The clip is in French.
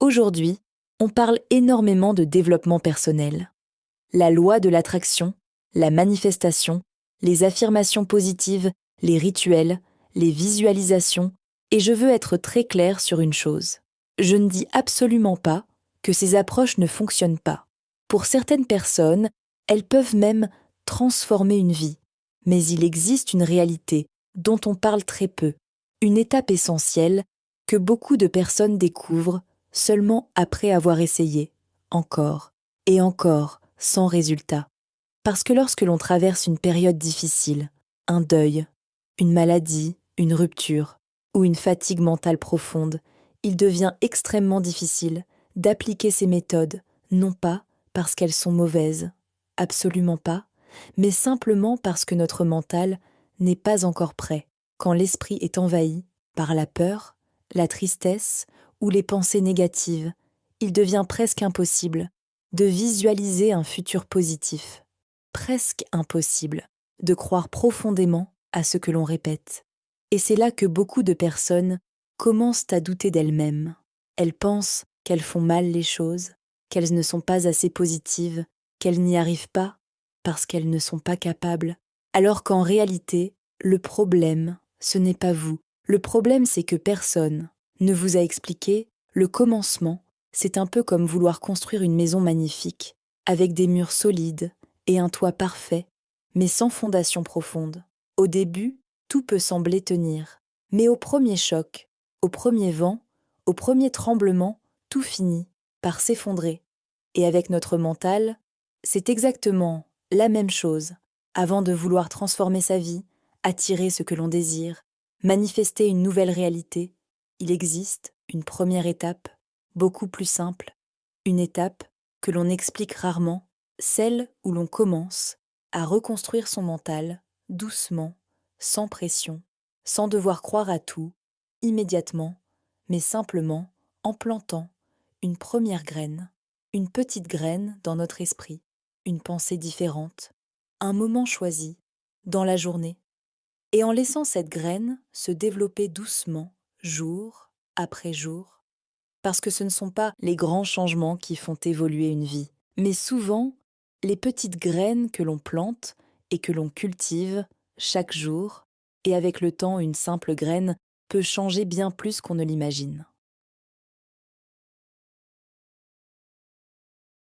Aujourd'hui, on parle énormément de développement personnel. La loi de l'attraction, la manifestation, les affirmations positives, les rituels, les visualisations, et je veux être très claire sur une chose. Je ne dis absolument pas que ces approches ne fonctionnent pas. Pour certaines personnes, elles peuvent même transformer une vie. Mais il existe une réalité dont on parle très peu, une étape essentielle que beaucoup de personnes découvrent seulement après avoir essayé, encore et encore, sans résultat. Parce que lorsque l'on traverse une période difficile, un deuil, une maladie, une rupture ou une fatigue mentale profonde, il devient extrêmement difficile d'appliquer ces méthodes, non pas parce qu'elles sont mauvaises, absolument pas, mais simplement parce que notre mental n'est pas encore prêt, quand l'esprit est envahi par la peur, la tristesse ou les pensées négatives. Il devient presque impossible de visualiser un futur positif, presque impossible de croire profondément à ce que l'on répète. Et c'est là que beaucoup de personnes commencent à douter d'elles-mêmes. Elles pensent qu'elles font mal les choses, qu'elles ne sont pas assez positives, qu'elles n'y arrivent pas parce qu'elles ne sont pas capables, alors qu'en réalité, le problème, ce n'est pas vous. Le problème, c'est que personne ne vous a expliqué le commencement. C'est un peu comme vouloir construire une maison magnifique, avec des murs solides et un toit parfait, mais sans fondation profonde. Au début, tout peut sembler tenir, mais au premier choc, au premier vent, au premier tremblement, tout finit par s'effondrer. Et avec notre mental, c'est exactement la même chose. Avant de vouloir transformer sa vie, attirer ce que l'on désire, manifester une nouvelle réalité, il existe une première étape, beaucoup plus simple, une étape que l'on explique rarement, celle où l'on commence à reconstruire son mental, doucement, sans pression, sans devoir croire à tout, immédiatement, mais simplement en plantant une première graine, une petite graine dans notre esprit, une pensée différente, un moment choisi, dans la journée, et en laissant cette graine se développer doucement, jour après jour, parce que ce ne sont pas les grands changements qui font évoluer une vie, mais souvent les petites graines que l'on plante et que l'on cultive chaque jour, et avec le temps une simple graine peut changer bien plus qu'on ne l'imagine.